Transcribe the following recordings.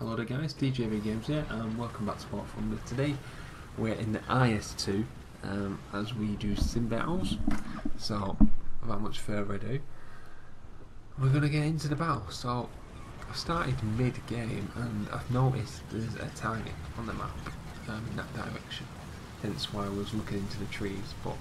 Hello there guys, DJV Games here and welcome back to War Thunder. Today we're in the IS-2 as we do sim battles. So without much further ado, we're going to get into the battle. So I've started mid-game and I've noticed there's a target on the map in that direction. Hence why I was looking into the trees, but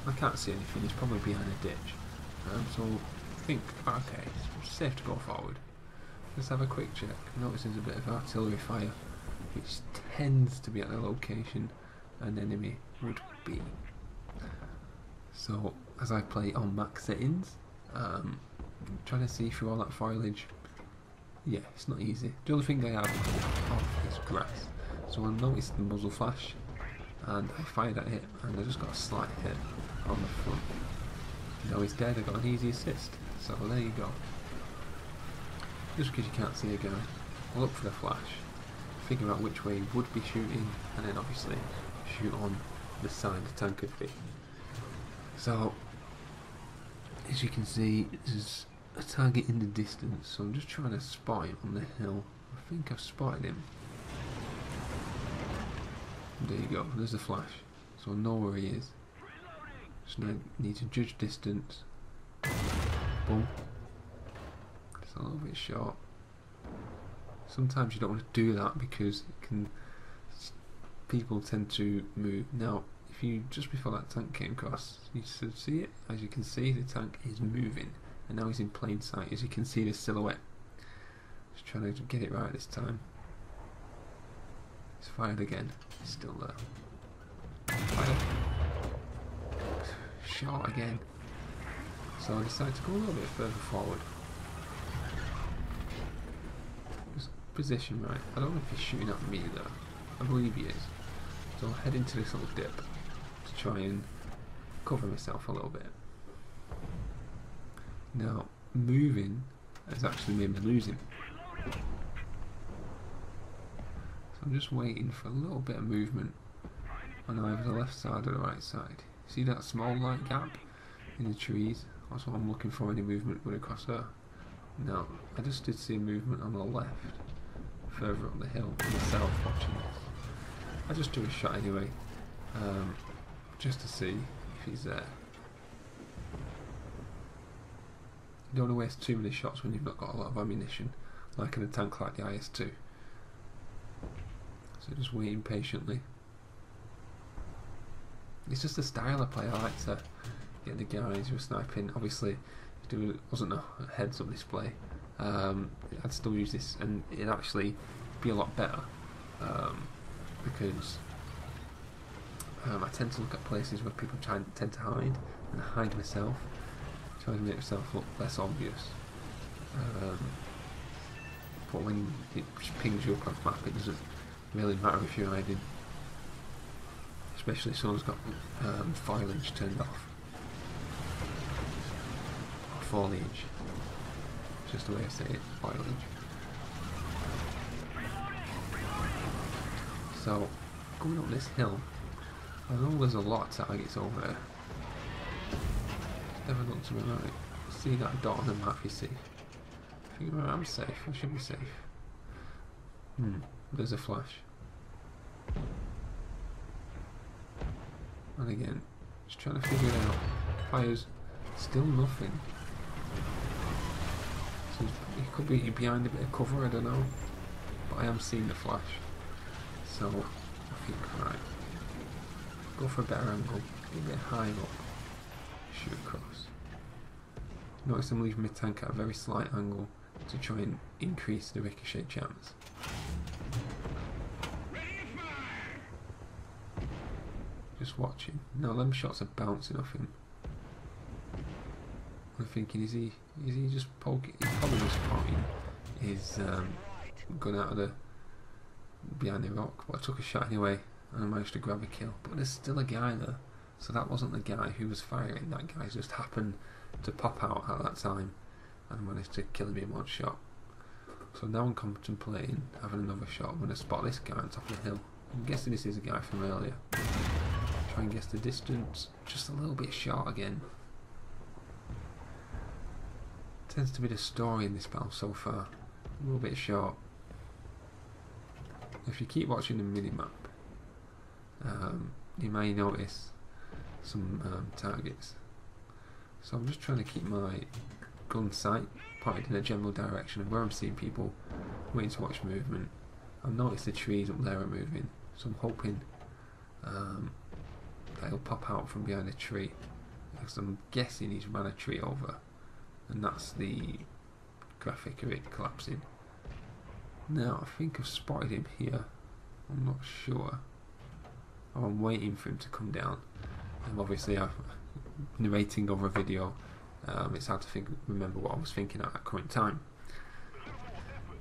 I can't see anything. It's probably behind a ditch. So I think, okay, it's safe to go forward. Let's have a quick check. Notice there's a bit of artillery fire, which tends to be at the location an enemy would be. So as I play on max settings, trying to see through all that foliage. Yeah, it's not easy. The only thing I have off is grass. So I noticed the muzzle flash, and I fired at it, and I just got a slight hit on the front. Now he's dead. I got an easy assist. So there you go. Just because you can't see a guy, I'll look for the flash, figure out which way he would be shooting, and then obviously shoot on the side the tank could be. So, as you can see, there's a target in the distance, so I'm just trying to spot him on the hill. I think I've spotted him. There you go, there's a flash, so I know where he is. Just need to judge distance. Boom. A little bit short. Sometimes you don't want to do that because people tend to move. Now, if you just before that tank came across, you should see it. As you can see, the tank is moving, and now he's in plain sight. As you can see, the silhouette. Just trying to get it right this time. He's fired again. He's still there. Fired. Short again. So I decided to go a little bit further forward. Position right. I don't know if he's shooting at me though. I believe he is. So I'll head into this little dip to try and cover myself a little bit. Now, moving has actually made me lose him. So I'm just waiting for a little bit of movement on either the left side or the right side. See that small light gap in the trees? That's what I'm looking for, any movement going across there. No, I just did see a movement on the left. Further up the hill myself watching this. I just do a shot anyway, just to see if he's there. You don't want to waste too many shots when you've not got a lot of ammunition, like in a tank like the IS-2. So just waiting patiently. It's just a style I play. I like to get the guys who are sniping. Obviously, if there wasn't a heads-up display, I'd still use this and it'd actually be a lot better because I tend to look at places where people tend to hide, and I hide myself, trying to make myself look less obvious. But when it just pings you across the map, it doesn't really matter if you're hiding, especially if someone's got foliage turned off, or foliage. Just the way I say it, foliage. So, going up this hill, I know there's a lot of targets over there. Just never looked to my right. See that dot on the map, you see? I think I'm safe, I should be safe. There's a flash. And again, just trying to figure it out. Fires, still nothing. He could be behind a bit of cover, I don't know, but I am seeing the flash, so I think, right, go for a better angle, get a bit high up, shoot across. Notice I'm leaving my tank at a very slight angle to try and increase the ricochet chance. Just watching. Now them shots are bouncing off him. I'm thinking, is he just poking? He's probably just poking his gun out of the behind the rock. But I took a shot anyway, and I managed to grab a kill. But there's still a guy there, so that wasn't the guy who was firing. That guy just happened to pop out at that time, and managed to kill him in one shot. So now I'm contemplating having another shot. I'm going to spot this guy on top of the hill. I'm guessing this is a guy from earlier. Try and guess the distance. Just a little bit short again. Tends to be the story in this battle so far. A little bit short. if you keep watching the minimap, you may notice some targets. So I'm just trying to keep my gun sight pointed in a general direction of where I'm seeing people, waiting to watch movement. I've noticed the trees up there are moving, so I'm hoping that he'll pop out from behind a tree, because I'm guessing he's ran a tree over, and that's the graphic of it collapsing. Now I think I've spotted him here, I'm not sure. Oh, I'm waiting for him to come down, and obviously I'm narrating over a video, it's hard to remember what I was thinking at that current time.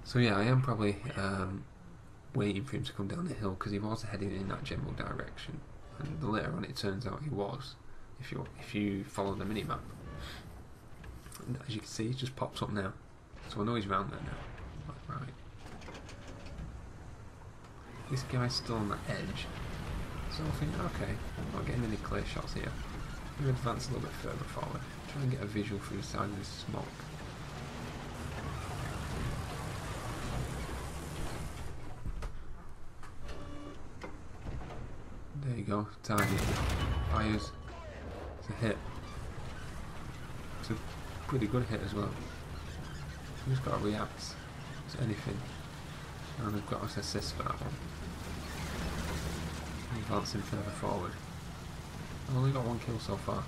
So yeah, I am probably waiting for him to come down the hill, because he was heading in that general direction, and later on it turns out he was, if you follow the minimap. And as you can see, he just pops up now, so I know he's round there now. Right, this guy's still on that edge, so I think, okay, I'm not getting any clear shots here. I'm going to advance a little bit further forward, try and get a visual through the side of this smoke. There you go, target fires. It's a hit. It's a pretty good hit as well. We've just got to react to anything, and we've got to assist for that one. Advancing further forward. I've only got one kill so far.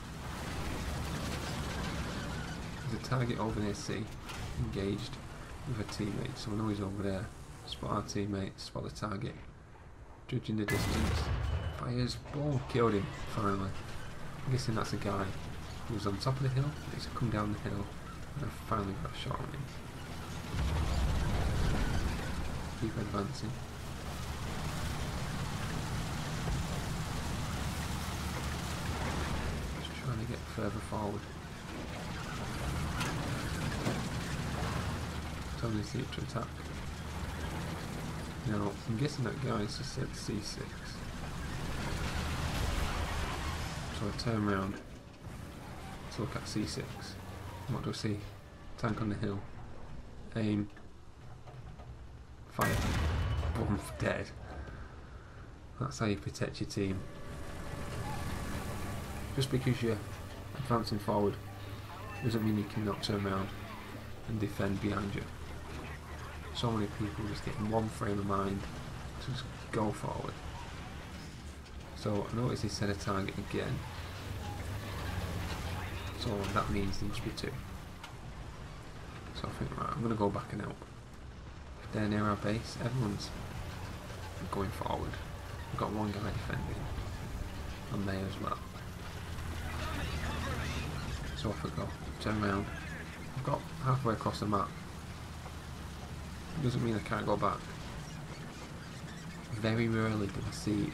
There's a target over near C, engaged with a teammate, so I know he's over there. Spot our teammate, spot the target. Judging the distance. Fires, boom, killed him, finally. I'm guessing that's a guy who was on top of the hill, he's come down the hill, and I finally got a shot on him. Keep advancing. Just trying to get further forward. Totally see it to attack. Now, I'm guessing that guy's just said C6. So I turn around to look at C6. And what do I see? Tank on the hill. Aim. Fire. Boom, dead. That's how you protect your team. Just because you're advancing forward doesn't mean you cannot turn around and defend behind you. So many people just get in one frame of mind to just go forward. So I notice he set a target again. So that means there must be two. So I think, right, I'm going to go back and help. If they're near our base, everyone's going forward. We've got one guy defending. And they as well. So off I go. Turn around. I've got halfway across the map. It doesn't mean I can't go back. Very rarely do I see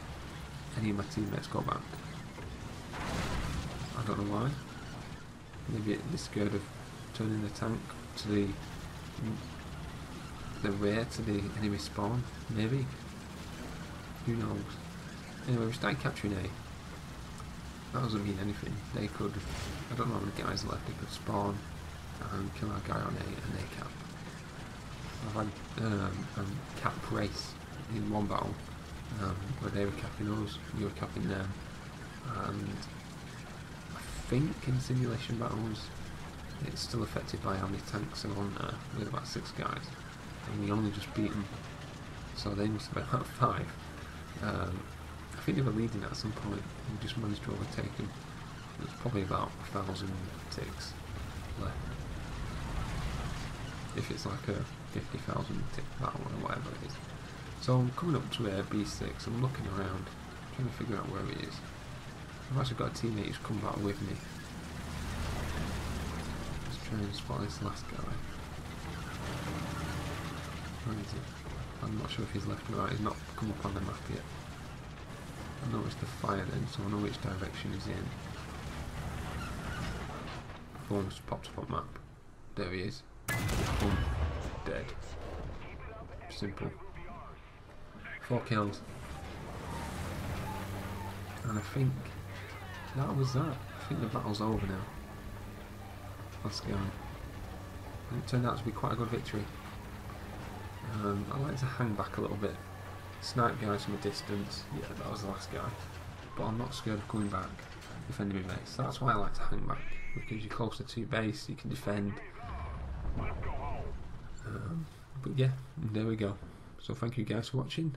any of my teammates go back. I don't know why. Maybe they're scared of turning the tank to the rear, to the enemy spawn. Maybe. Who knows? Anyway, we started capturing A. That doesn't mean anything. They could, I don't know how many guys left, they could spawn and kill our guy on A and A cap. I've had a cap race in one battle where they were capping us, we were capping them, and I think in simulation battles it's still affected by how many tanks are on there, with about 6 guys, and we only just beat them, so they must have been about 5. I think they were leading at some point, we just managed to overtake them. There's probably about 1,000 ticks left. If it's like a 50,000 tick battle or whatever it is. So I'm coming up to B6, I'm looking around, trying to figure out where he is. I've actually got a teammate who's come back with me. Just trying to spot this last guy. Where is he? I'm not sure if he's left or right, he's not come up on the map yet. I noticed the fire then, so I know which direction he's in. Boom, just popped up on map. There he is. Boom. Dead. Simple. 4 kills. And I think that was that. I think the battle's over now. Last guy. And it turned out to be quite a good victory. I like to hang back a little bit Snipe guys from a distance. Yeah, that was the last guy. But I'm not scared of coming back, defending my base. That's why I like to hang back, because you're closer to base, you can defend. But yeah, there we go. So thank you guys for watching.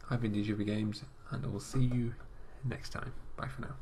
I've been DJB Games, and I will see you next time. Bye for now.